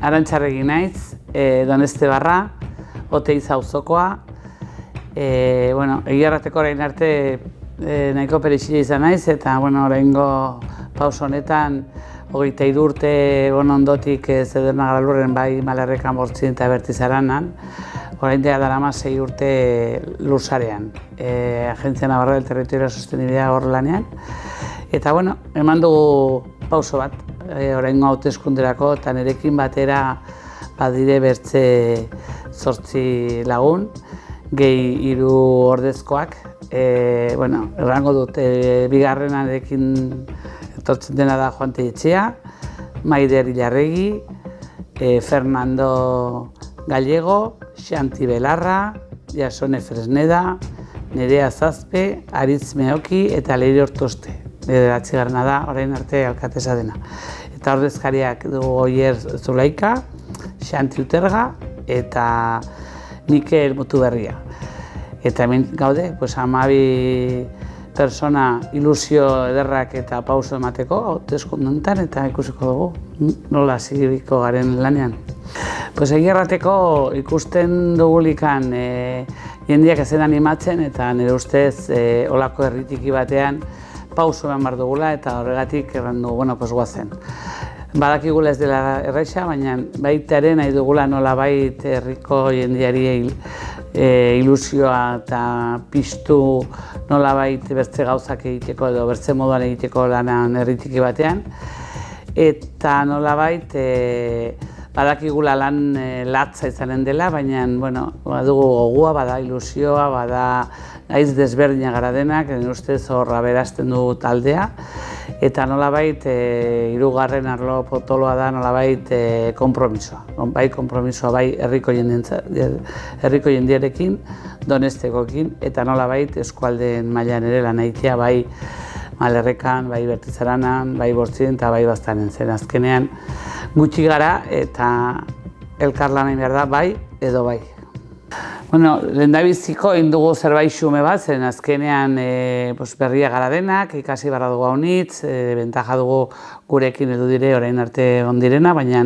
Arantxarregi naiz, Doneztebarra, Oteiza auzokoa. Egia errateko orain arte nahiko perexila izan naiz, eta oraingo pauso honetan 23 urte ondotik Zederna Garalurren bai Malerrekan Bortzin eta Bertizaranan, orain darama 6 urte Lursarean, Agencia Navarra del Territorio y Sostenibilidad hor lanean. Eta eman dugu pauso bat, oraingo hauteskunderako, eta nirekin batera badire bertze 8 lagun, gehi 3 ordezkoak. Errango dut, bigarrenarekin etortzen dena da Juan Telletxea, Maider Ilarregi, Fernando Gallego, Xanti Belarra, Jasone Fresneda, Nerea Zazpe, Aritz Meoki eta Leire Ortoste. Bederatzigarrena da, orain arte alkatesa dena. Eta ordezkariak dugu Oier Zulaika, Xanti Uterga eta Mikel Mutuberria. Eta hemen gaude, 12 persona ilusio ederrak eta pauso emateko hauteskundeetan, eta ikusiko dugu nola zigibiko garen lanean. Egia errateko ikusten dugulikan jendeak ezen animatzen, eta nire ustez olako herritiki batean pauso eman behar dugula, eta horregatik errandu guazen. Badakigula ez dela erraixa, baina baita ere nahi dugula nolabait herriko jendeari ilusioa eta piztu nolabait bertze gauzak egiteko edo bertze moduan egiteko lanan herritiki batean. Eta nolabait badakigula lan latza izanen dela, baina badugu gogua, bada ilusioa, bada gaiz desberdina gara denak, nire ustez horra berazten du taldea. Eta nolabait, 3. arlo potoloa da nolabait konpromisoa. Bai konpromisoa, bai herriko jendearekin, Donestekoekin, eta nolabait eskualdeen mailan ere lan egitea, bai Malerrekan, bai Bertizaranan, bai Bortzin eta bai Baztanen. Zen azkenean gutxi gara eta elkarlan egin behar da, bai edo bai. Lehendabiziko egin dugu zerbait xume bat, zen azkenean berria gara denak, ikasi barra dugu haunitz, bentaja dugu gurekin edu dire orain arte ondirena, baina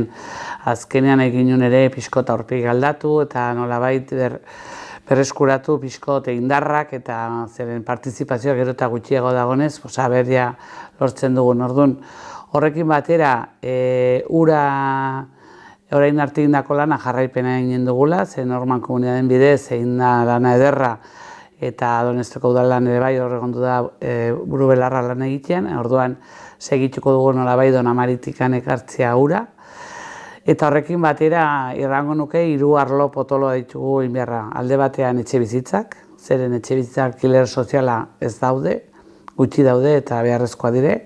azkenean egin ere pixkot aurpegi aldatu eta nolabait berreskuratu pixkot indarrak eta zeren partizipazioa gero eta gutxiago dagonez, berria lortzen dugun. Orduan, horrekin batera, ura orain arte egindako lana jarraipena egin dugula, zen Norman Komunitateen bidez egin da lana ederra, eta Donesteko udalan ere bai horregondu da buru belarra lan egitean, orduan segituko dugu nolabait Donamaritikan ekartzea ura. Eta horrekin batera irrango nuke 3 arlo potoloa ditugu inberra. Alde batean etxe bizitzak, zeren etxe bizitzak alkiler soziala ez daude, gutxi daude eta beharrezkoa dire.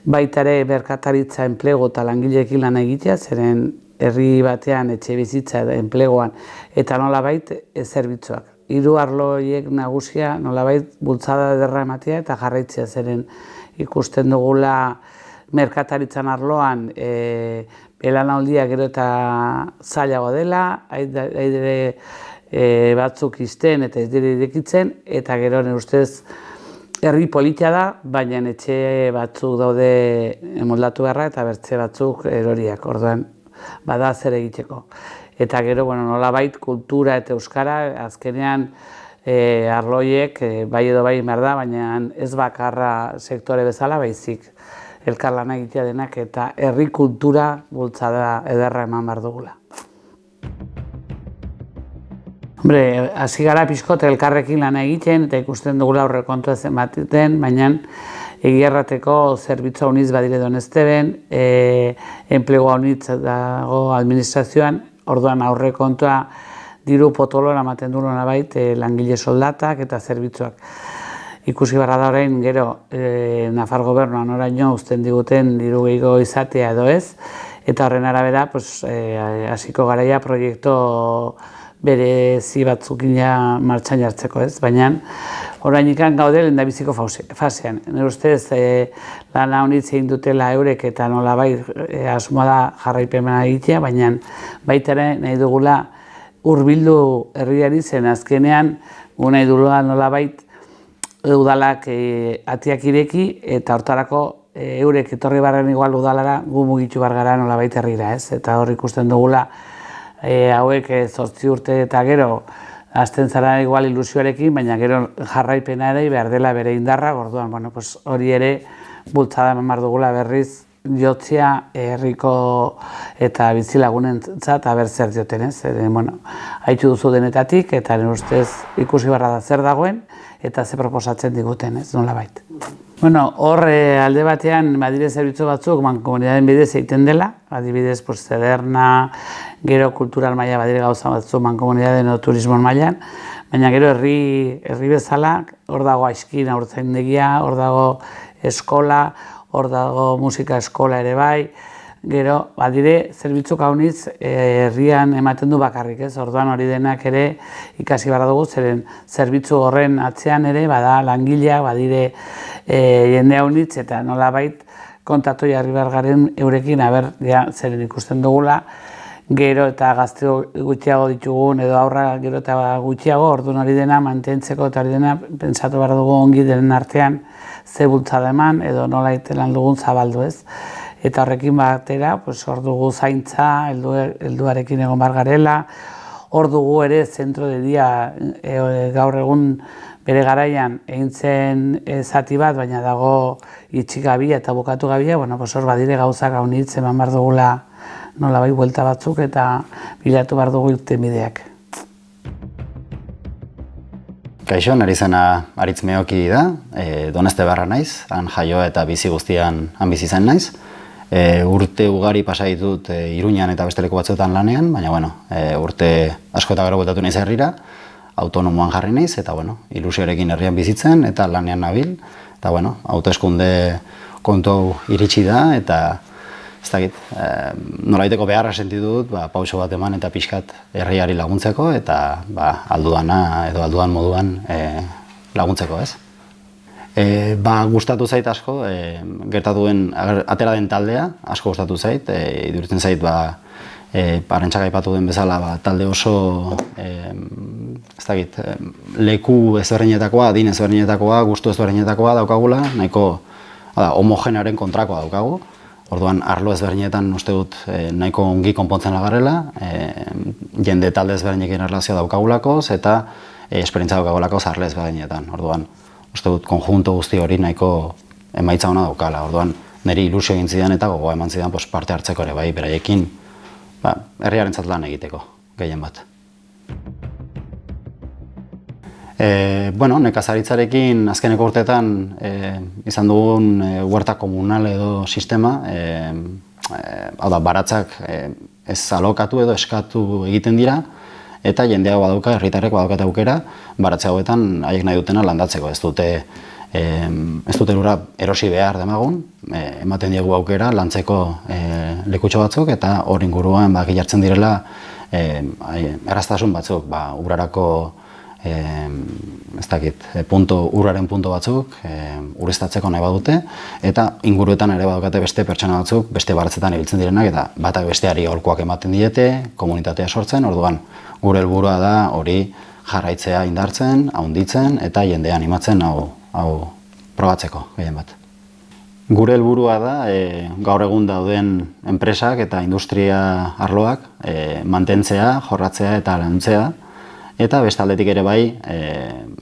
Baita ere merkataritza enplegu eta langileekin lan egitea, zeren herri batean etxe bizitza enpleguan eta nolabait zerbitzuak. 3 arlo horiek nagusia nolabait bultzada ederra ematea eta jarraitzea, zeren ikusten dugula merkataritzan arloan belanaldia gero eta zailagoa dela, haidere batzuk izten eta ez dire irekitzen, eta gero nire ustez herri politia da, baina etxe batzuk daude moldatu beharra eta bertze batzuk eroriak, orduan bada zer egiteko. Eta gero nolabait kultura eta euskara azkenean arloiek bai edo bai behar da, baina ez bakarra sektore bezala baizik elkarlan egitea denak eta herri kultura bultzada ederra eman behar dugula. Hasi gara pixkot elkarrekin lan egiten eta ikusten dugula aurrekontua zenbaten, baina egia errateko zerbitzu haunitz badire Donesteben, enplegu haunitz dago administrazioan, orduan aurrekontua diru potoloan ematen du nolabait langile soldatak eta zerbitzuak. Ikusi barra da orain gero Nafar gobernuan oraino uzten diguten diru gehiago izatea edo ez, eta horren arabera hasiko garaia proiektu berezi batzukin martxan jartzeko ez, baina orain ikan gaude lehendabiziko fasean. Nire ustez lan haunitz egin dutela eurek eta nolabait asmoa da jarraipena egitea, baina baita ere nahi dugula hurbildu herriari, zen azkenean nahi dugula nolabait udalak atiak ireki eta hortarako eurek etorri barren igual udalara, gu mugitu bargara nolabait herrira, ez? Eta hor ikusten dugula, hauek 8 urte eta gero, hasten zara igual ilusioarekin, baina gero jarraipena ere behar dela bere indarra, orduan, hori ere bultzada eman behar dugula berriz, jotzia herriko eta bizilagunentzat aber zer dioten, ez? Haitu duzu denetatik eta nire ustez ikusi barra da zer dagoen eta ze proposatzen diguten, ez? Nolabait. Hor alde batean badire zerbitzu batzuk mankomunitateen bidez egiten dela, adibidez zederna, gero kultural maila badire gauza batzuk mankomunitateen edo turismo mailan, baina gero herri bezala hor dago aizkin haurtzaindegia, hor dago eskola, hor dago musika eskola ere bai, gero, badire, zerbitzuk haunitz herrian ematen du bakarrik, ez? Orduan hori denak ere ikasi barra dugu, zeren zerbitzu horren atzean ere, bada langileak, badire jende haunitz, eta nolabait kontatu jarri behar garen eurekin, zeren ikusten dugula, gero eta gazte gutxiago ditugun, edo aurra gero eta gutxiago, orduan hori dena mantentzeko eta hori dena pentsatu behar dugu ongi denen artean, ze bultzada eman, edo nola itelan dugun zabaldu, ez? Eta horrekin batera, hor dugu zaintza, helduarekin egon bar garela, hor dugu ere zentro de dia gaur egun bere garaian egin zen zati bat, baina dago itxik gabia eta bukatu gabia, hor badire gauzak haunitz eman behar dugula nolabait buelta batzuk eta bilatu behar dugu irtenbideak. Kaixo, nire izena Aritz Meoki da, Donezte barra naiz, han jaio eta bizi guztian han bizi zen naiz. Urte ugari pasa ditut Iruñan eta beste leku batzuetan lanean, baina urte asko eta gero bueltatu naiz herrira, autonomoan jarri naiz, eta ilusioarekin herrian bizitzen eta lanean nabil. Eta hauteskunde kontu iritsi da, eta ez dakit, nolaiteko beharra sentitu dut, pauso bat eman eta pixkat herriari laguntzeko, eta aldudana edo aldudan moduan laguntzeko, ez? Gustatu zait asko, gertatu den, atera den taldea, asko gustatu zait, iduritzen zait, parentxak aipatu den bezala, talde oso, ez dakit, leku ezberdinetakoa, adin ezberdinetakoa, gustu ezberdinetakoa daukagula, nahiko homogenearen kontrakoa daukagu. Orduan, arlo ezberdinetan uste dut nahiko ongi konpontzen lagarrela, jende talde ezberdinekin erlazioa daukagulakoz, eta esperientzia daukagulakoz arlo ezberdinetan. Orduan, uste dut konjunto guzti hori nahiko emaitza ona daukala. Orduan, niri ilusio egin zidan eta gogoa eman zidan parte hartzeko ere bai, beraiekin herriarentzat lan egiteko, gehien bat. Nekazaritzarekin azkeneko urteetan izan dugun huerta komunal edo sistema, baratzak ez alokatu edo eskatu egiten dira, eta jendea badauka, herritarrek badaukate aukera, baratze hauetan haiek nahi dutena landatzeko. Ez dute lura erosi behar demagun, ematen diegu aukera lantzeko lekutxo batzuk, eta hor inguruan jartzen direla erraztasun batzuk, urarako urraren punto batzuk ureztatzeko nahi badute, eta inguruetan ere badaukate beste pertsona batzuk, beste baratzetan ibiltzen direnak, eta batak besteari aholkuak ematen diete, komunitatea sortzen, orduan gure helburua da hori jarraitzea indartzen, handitzen eta jendea animatzen hau probatzeko, gehien bat. Gure helburua da gaur egun dauden enpresak eta industria arloak mantentzea, jorratzea eta lantzea, eta beste aldetik ere bai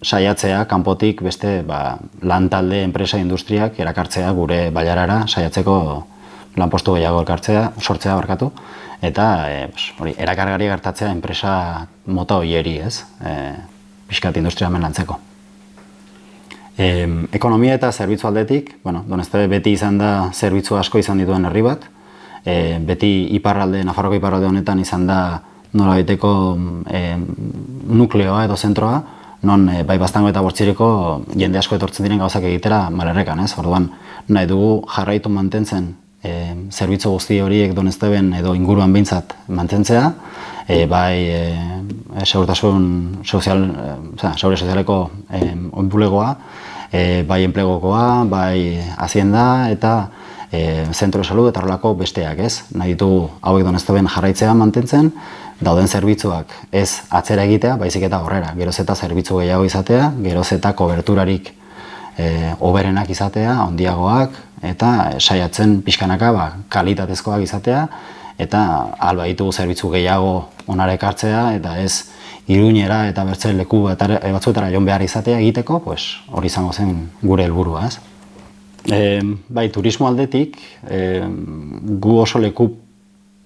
saiatzea kanpotik beste lan talde, enpresa, industriak erakartzea gure bailarara saiatzeko lanpostu gehiago sortzea barkatu, eta erakargarri gertatzea enpresa mota horieri, ez? Pixkat industria hemen lantzeko. Ekonomia eta zerbitzu aldetik, Donezte beti izan da zerbitzu asko izan dituen herri bat, beti Nafarroko iparralde honetan izan da nolabaiteko nukleoa edo zentroa, non bai Baztango eta Bortziriko jende asko etortzen diren gauzak egitera Malerrekan, ez? Orduan, nahi dugu jarraitu mantentzen zerbitzu guzti horiek Donezteben edo inguruan behintzat mantentzea, bai segurtasun sozialeko bulegoa, bai enplegokoa, bai hazienda eta zentro de salud eta horrelako besteak, ez? Nahi ditugu hauek Donezteben jarraitzea mantentzen, dauden zerbitzuak ez atzera egitea, baizik eta horrera. Geroz eta zerbitzu gehiago izatea, geroz eta koberturarik hoberenak izatea, handiagoak, eta saiatzen pixkanaka kalitatezkoak izatea, eta alba ditugu zerbitzu gehiago onara ekartzea, eta ez Iruñera eta bertze leku batzuetara joan behar izatea egiteko, hori izango zen gure helburua, ez? Bai, turismo aldetik, gu oso leku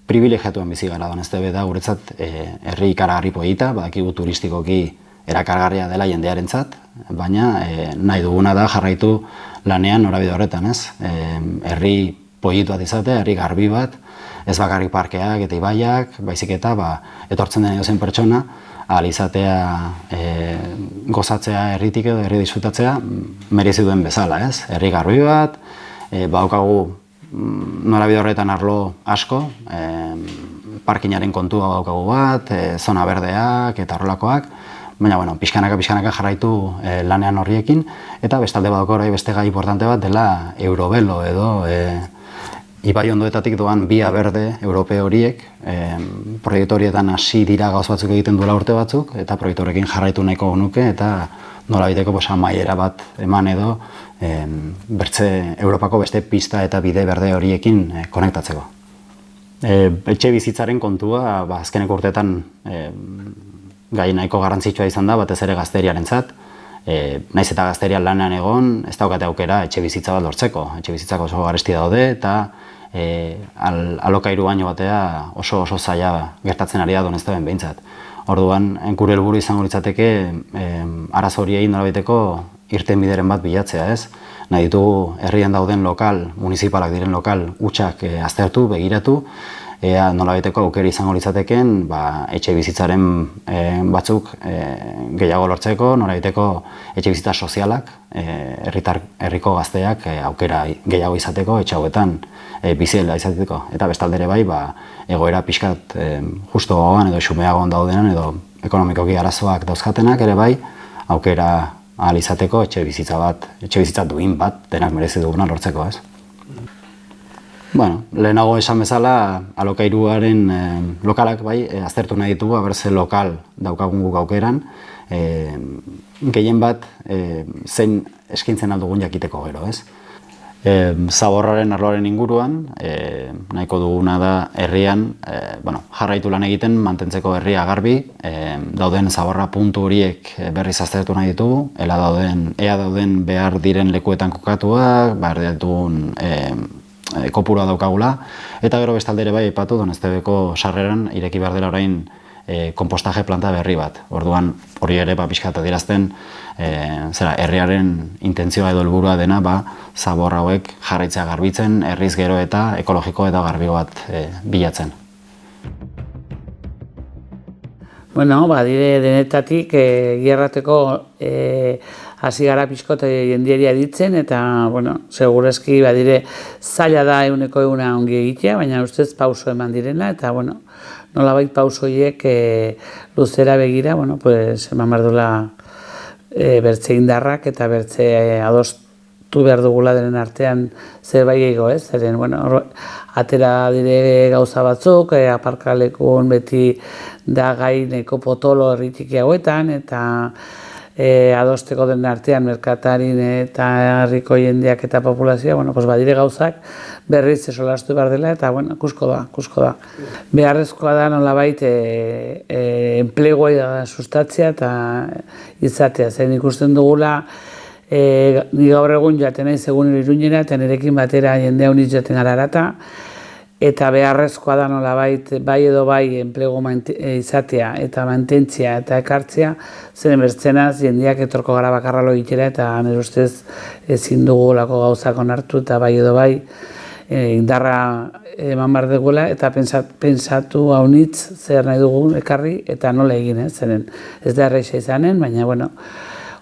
privilegiatuen bizi gara Doneztebe da, guretzat herri ikaragarri polita, badakigu turistikoki erakargarria dela jendearentzat, baina nahi duguna da jarraitu lanean norabide horretan, ez? Herri politu bat izatea, herri garbi bat, ez bakarrik parkeak eta ibaiak, baizik eta etortzen den edozein pertsona, ahal izatea gozatzea herritik edo herri disfrutatzea merezi duen bezala, ez? Herri garbi bat, badaukagu norabide horretan arlo asko, parkinaren kontua badaukagu bat, zona berdeak eta horrelakoak, baina, pixkanaka jarraitu lanean horriekin, eta bestalde badaukagu beste gai importante bat dela Eurovelo edo ibai ondoetatik doan bia berde europeo horiek, proiektu horietan hasi dira gauz batzuk egiten duela urte batzuk, eta proiektu horrekin jarraitu nahiko nuke, eta nolabiteko amaiera bat eman edo Europako beste pista eta bide berde horiekin konektatzeko. Etxe bizitzaren kontua, azkeneko urteetan gai nahiko garrantzitsua izan da, batez ere gazteriarentzat. Naiz eta gazteria lanean egon, ez daukate aukera etxe bizitza bat lortzeko. Etxe bizitzako oso garesti daude, eta alokairu baino batea oso zaila gertatzen ari da Donezteben behintzat. Orduan, gure helburu izango litzateke arazo horiei nolabaiteko irtenbideren bat bilatzea, ez? Nahi ditugu herrian dauden lokal, municipalak diren lokal hutsak aztertu, begiratu, ea nolabaiteko aukera izango litzateken etxe bizitzaren batzuk gehiago lortzeko, nolabaiteko etxe bizitza sozialak, herriko gazteak aukera gehiago izateko, etxe hauetan biziela izateko. Eta bestaldere bai, egoera pixkat justo gogoan edo xumeagoan daudenan edo ekonomikoki arazoak dauzkatenak ere bai, aukera ahal izateko etxe bizitza duin bat, denak merezi duguna lortzeko, ez? Lehenago esan bezala, alokairuaren lokalak aztertu nahi ditugu, ze lokal daukagun guk aukeran, gehien bat zein eskintzen aldugun jakiteko gero, ez? Zaborraren arloaren inguruan, nahiko duguna da herrian, jarraitu lan egiten, mantentzeko herria garbi, dauden zaborra puntu horiek berriz aztertu nahi ditugu, ea dauden behar diren lekuetan kokatuak, behar ditugun kopurua daukagula, eta gero bestaldere bai aipatu Doneztebeko sarreran ireki behar dela orain konpostaje planta berri bat. Orduan hori ere pixkat adierazten herriaren intentzioa edo helburua dena zabor hauek jarraitzea garbitzen, herriz gero eta ekologiko eta garbi bat bilatzen. Dire denetatik gerrateko hasi gara pixkot jendiari aditzen, eta, segurazki, dire, zaila da 100% ongi egitea, baina ustez pauso eman direla, eta, nolabait pausoiek luzera begira, eman behar dula bertze indarrak eta bertze adostu behar dugula denen artean zerbait gehiago, ez? Zeren, atera dire gauza batzuk, aparkalekun beti da gai neko potolo herritiki hauetan, eta adosteko den artean merkatarin eta herriko jendeak eta populazioa, badire gauzak berriz esolastu behar dela, eta, kusko da. Beharrezkoa da nolabait enplegua sustatzea eta izatea, zen ikusten dugula, ni gaur egun jaten naiz egun Iruñera, eta nirekin batera jendea unitz jaten gararata, eta beharrezkoa da nolabait bai edo bai enplegu izatea eta mantentzea eta ekartzea, zen bertzenaz jendeak etorko gara bakarra lo egitera, eta nire ustez ezin dugu lako gauzak onartu eta bai edo bai indarra eman behar dugula, eta pentsatu haunitz zer nahi dugu ekarri eta nola egin, zeren ez da erraixa izanen, baina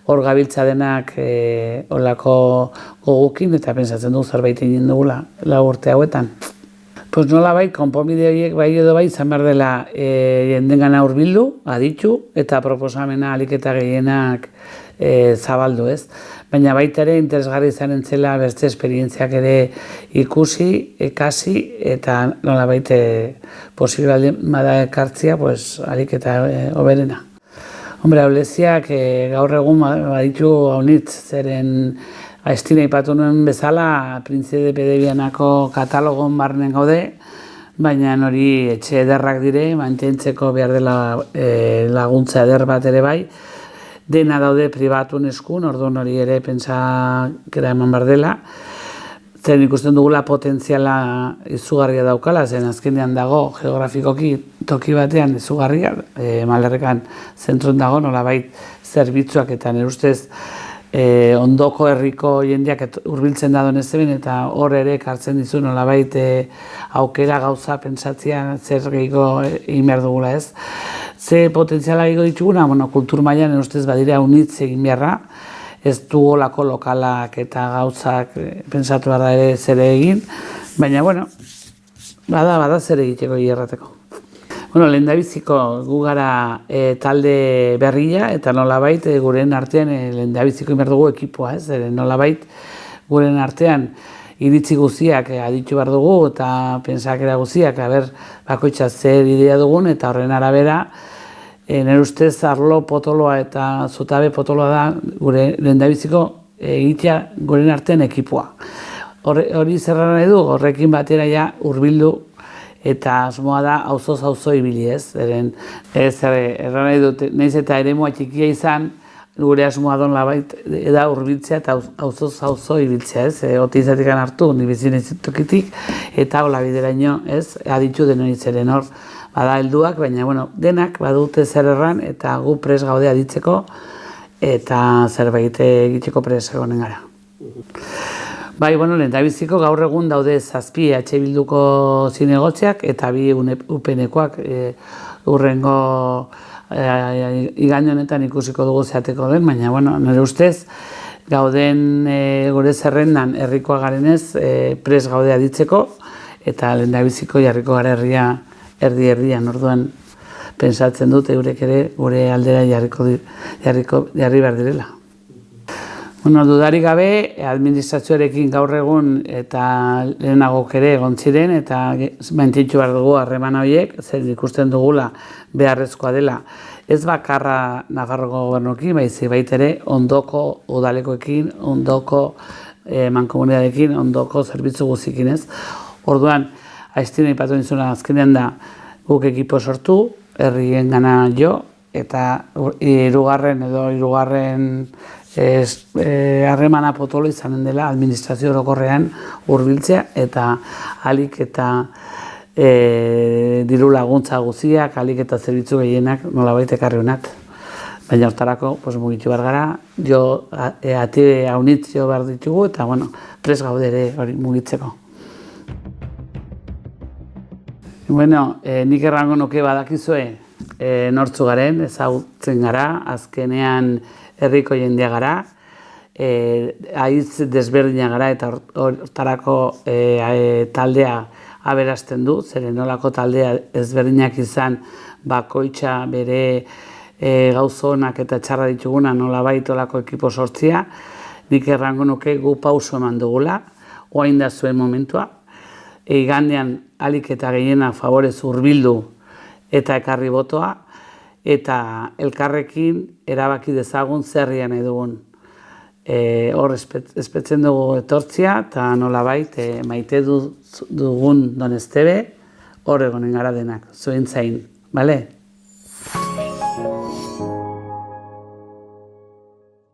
hor gabiltza denak olako gogukin, eta pentsatzen dugu zerbait egin dugula lau urte hauetan. Nolabait, konponbide horiek bai edo bai izan behar dela jendengana hurbildu, aditu, eta proposamena ahalik eta gehienak zabaldu, ez? Baina baita ere interesgarri izanen zela beste esperientziak ere ikusi, ekasi, eta nolabait posible bada ekartzia, ahalik eta hoberena. Ahuleziak gaur egun baditu haunitz, zeren Aiztina ipatu nuen bezala, Printze de Pedebianako katalogon barnen gaude, baina hori etxe ederrak dire, mantentzeko behar dela laguntza eder bat ere bai, dena daude pribatun eskun, orduan hori ere pentsakera eman behar dela, zen ikusten dugula potentziala izugarria daukala, zen azkenean dago geografikoki toki batean izugarria, Malderrekan zentruen dago, nolabait zerbitzuak eta nire ustez ondoko herriko jendeak hurbiltzen da donez eben, eta hor ere kartzen dizu nolabait aukera gauza pentsatzea zer gehiago egin behar dugula ez. Ze potentziala gehiago dituguna, kultur mailan nire ustez badira unitz egin beharra, ez du olako lokalak eta gauzak pentsatu behar da ere zer egin, baina bada zer egiteko hierrateko. Lehendabiziko gu gara talde berria eta nolabait guren artean lehendabiziko behar dugu ekipoa, ez? Nolabait guren artean iritzi guztiak aditu behar dugu eta pentsakera guztiak bakoitza zer idea dugun eta horren arabera nire ustez arlo potoloa eta zutabe potoloa da gure lehendabiziko egitea guren artean ekipoa. Hori zerra nahi du, horrekin batera ja hurbildu eta asmoa da auzoz auzo ibili ez. Erran nahi dut, nahiz eta eremua txikia izan, gure asmoa don labait da hurbiltzea eta auzoz auzo ibiltzea ez. Otizatik hartu, nibizien ez tokitik, eta hola bideraino ez, aditu denoi zeren hor. Bada helduak, baina denak badute zer erran eta gu pres gaude aditzeko eta zerbait egiteko pres egonen gara. Bai, lehendabiziko gaur egun daude 7 EH Bilduko zinegotziak eta 2 UPNekoak urrengo iganio honetan ikusiko dugu zeateko den, baina nire ustez gauden gure zerrendan herrikoa garenez pres gaude aditzeko eta lehendabiziko jarriko gara herria erdi-erdian, orduan pentsatzen dut eurek ere gure aldera jarri behar direla. Dudarik gabe, administrazioarekin gaur egun eta lehenagok ere egon ziren eta mantentzu behar dugu harreman horiek, zer ikusten dugula beharrezkoa dela. Ez bakarra Nafarroko gobernuekin, baizik baita ere ondoko udalekoekin, ondoko mankomunidadeekin, ondoko zerbitzu guztiekin ez. Orduan, Aiztina ipatu nizuna azkenean da guk ekipo sortu, herrien gana jo, eta hirugarren harremana potolo izanen dela administrazio orokorrean hurbiltzea eta ahalik eta diru laguntza guztiak, ahalik eta zerbitzu gehienak nolabait ekarri honat. Baina hortarako mugitu behar gara, ati haunitz jo behar ditugu eta pres gaude ere hori mugitzeko. Nik errango nuke badakizue nortzu garen, ezagutzen gara, azkenean herriko jendea gara, haiz desberdina gara eta hortarako taldea aberasten du, zeren nolako taldea ezberdinak izan bakoitza bere gauzonak eta txarra dituguna nolabait olako ekipo sortzia, nik errango nuke gu pauso eman dugula, oain da zuen momentua, igandean alik eta gehiena favorez hurbildu eta ekarri botoa, eta elkarrekin erabaki dezagun zerria nahi dugun. Hor espetzen dugu etortzia, eta nolabait maite dugun Doneztebe, hor egonen gara denak, zuen zain, bale?